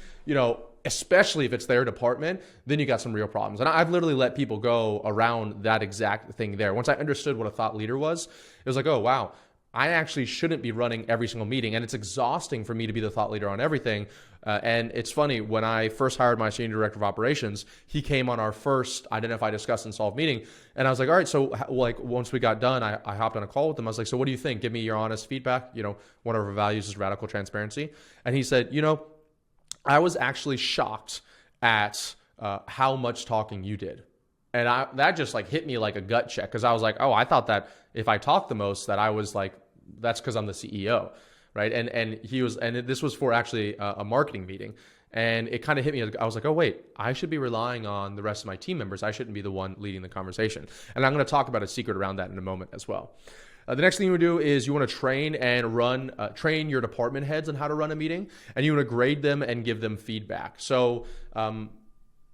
especially if it's their department, then you got some real problems. And I've literally let people go around that exact thing there. Once I understood what a thought leader was, it was like, oh, wow, I actually shouldn't be running every single meeting. And it's exhausting for me to be the thought leader on everything. And it's funny, when I first hired my senior director of operations, he came on our first Identify, Discuss, and Solve meeting. And I was like, all right, so once we got done, I hopped on a call with him. I was like, so what do you think? Give me your honest feedback. One of our values is radical transparency. And he said, I was actually shocked at how much talking you did. And that just hit me like a gut check, because I was like, oh, I thought that if I talked the most, that I was like, that's because I'm the CEO, right? And this was for actually a marketing meeting. And it kind of hit me. I was like, oh, wait, I should be relying on the rest of my team members. I shouldn't be the one leading the conversation. And I'm going to talk about a secret around that in a moment as well. The next thing you would do is you want to train train your department heads on how to run a meeting, and you want to grade them and give them feedback. So,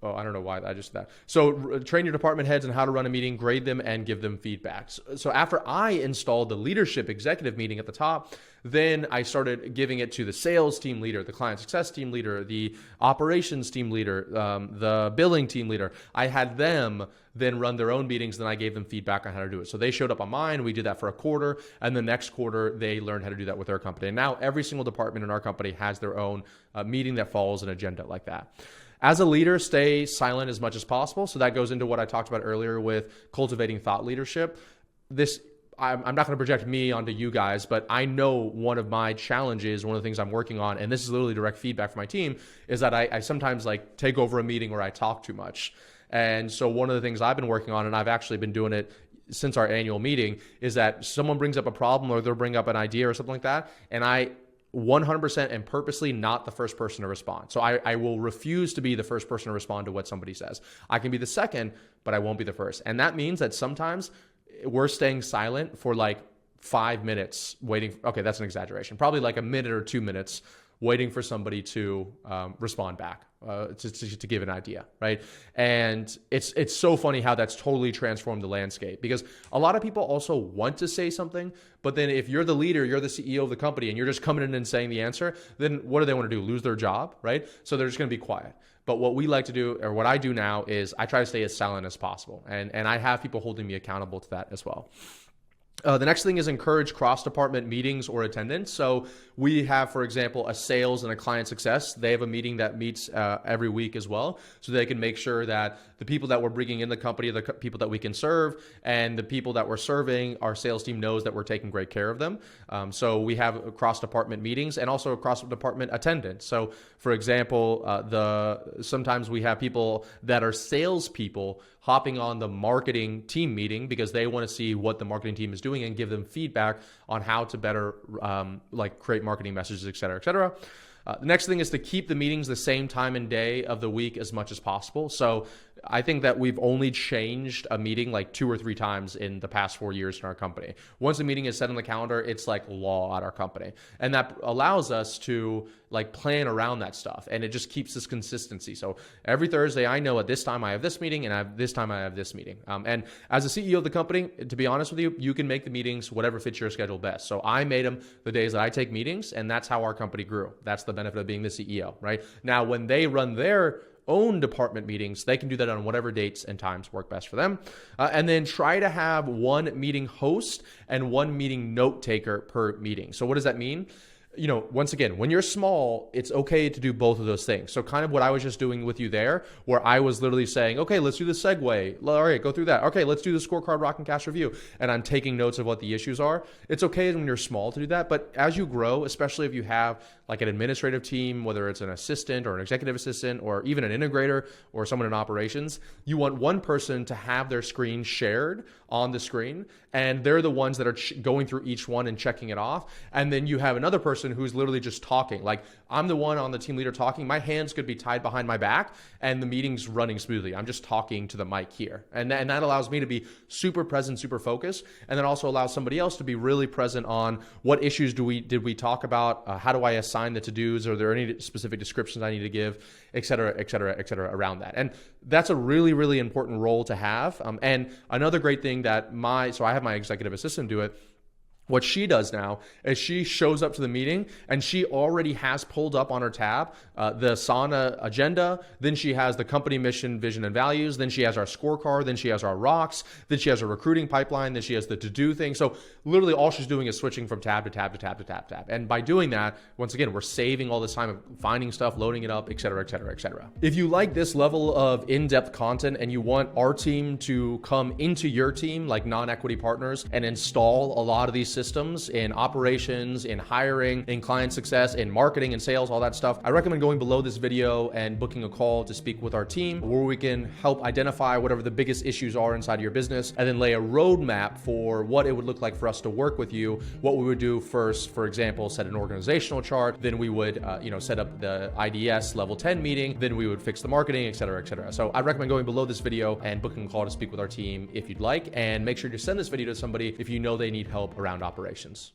I don't know why I just did that. So train your department heads on how to run a meeting, grade them, and give them feedback. So after I installed the leadership executive meeting at the top, then I started giving it to the sales team leader, the client success team leader, the operations team leader, the billing team leader. I had them then run their own meetings, then I gave them feedback on how to do it. So they showed up on mine, we did that for a quarter, and the next quarter they learned how to do that with their company. And now every single department in our company has their own meeting that follows an agenda like that. As a leader, stay silent as much as possible. So that goes into what I talked about earlier with cultivating thought leadership. I'm not going to project me onto you guys, but I know one of my challenges, one of the things I'm working on, and this is literally direct feedback from my team, is that I sometimes take over a meeting or I talk too much. And so one of the things I've been working on, and I've actually been doing it since our annual meeting, is that someone brings up a problem or they'll bring up an idea or something like that, and I 100% and purposely not the first person to respond. So I will refuse to be the first person to respond to what somebody says. I can be the second, but I won't be the first. And that means that sometimes we're staying silent for 5 minutes waiting. Okay, that's an exaggeration. Probably a minute or 2 minutes waiting for somebody to respond back, to give an idea, right? And it's so funny how that's totally transformed the landscape, because a lot of people also want to say something, but then if you're the leader, you're the CEO of the company, and you're just coming in and saying the answer, then what do they want to do? Lose their job, right? So they're just going to be quiet. But what we like to do, or what I do now, is I try to stay as silent as possible. And I have people holding me accountable to that as well. The next thing is encourage cross-department meetings or attendance. So we have, for example, a sales and a client success. They have a meeting that meets every week as well, so they can make sure that the people that we're bringing in the company are the people that we can serve, and the people that we're serving, our sales team knows that we're taking great care of them. So we have cross-department meetings and also cross-department attendance. So, for example, sometimes we have people that are salespeople hopping on the marketing team meeting because they want to see what the marketing team is doing and give them feedback on how to better create marketing messages, et cetera, et cetera. The next thing is to keep the meetings the same time and day of the week as much as possible. So I think that we've only changed a meeting 2 or 3 times in the past 4 years in our company. Once a meeting is set on the calendar, it's like law at our company. And that allows us to plan around that stuff. And it just keeps this consistency. So every Thursday, I know at this time I have this meeting, and this time I have this meeting. And as a CEO of the company, to be honest with you, you can make the meetings whatever fits your schedule best. So I made them the days that I take meetings, and that's how our company grew. That's the benefit of being the CEO, right? Now, when they run their own department meetings, they can do that on whatever dates and times work best for them. And then try to have one meeting host and one meeting note taker per meeting. So what does that mean? once again, when you're small, it's okay to do both of those things. So kind of what I was just doing with you there, where I was literally saying, okay, let's do the segue. All right, go through that. Okay, let's do the scorecard rock and cash review. And I'm taking notes of what the issues are. It's okay when you're small to do that. But as you grow, especially if you have like an administrative team, whether it's an assistant or an executive assistant or even an integrator or someone in operations, you want one person to have their screen shared on the screen, and they're the ones that are going through each one and checking it off. And then you have another person who's literally just talking. Like, I'm the one on the team leader talking. My hands could be tied behind my back and the meeting's running smoothly. I'm just talking to the mic here. And that allows me to be super present, super focused, and then also allows somebody else to be really present on what issues did we talk about? How do I assign the to-dos? Are there any specific descriptions I need to give, et cetera, et cetera, et cetera, around that? And that's a really, really important role to have. And another great thing that so I have my executive assistant do it. What she does now is she shows up to the meeting and she already has pulled up on her tab the Asana agenda. Then she has the company mission, vision, and values. Then she has our scorecard. Then she has our rocks. Then she has a recruiting pipeline. Then she has the to-do thing. So literally all she's doing is switching from tab to tab to tab to tab to tab. And by doing that, once again, we're saving all this time of finding stuff, loading it up, et cetera, et cetera, et cetera. If you like this level of in-depth content and you want our team to come into your team, like non-equity partners, and install a lot of these systems in operations, in hiring, in client success, in marketing and sales, all that stuff, I recommend going below this video and booking a call to speak with our team, where we can help identify whatever the biggest issues are inside of your business and then lay a roadmap for what it would look like for us to work with you. What we would do first, for example, set an organizational chart, then we would set up the IDS level 10 meeting, then we would fix the marketing, et cetera, et cetera. So I recommend going below this video and booking a call to speak with our team if you'd like, and make sure to send this video to somebody if you know they need help around operations.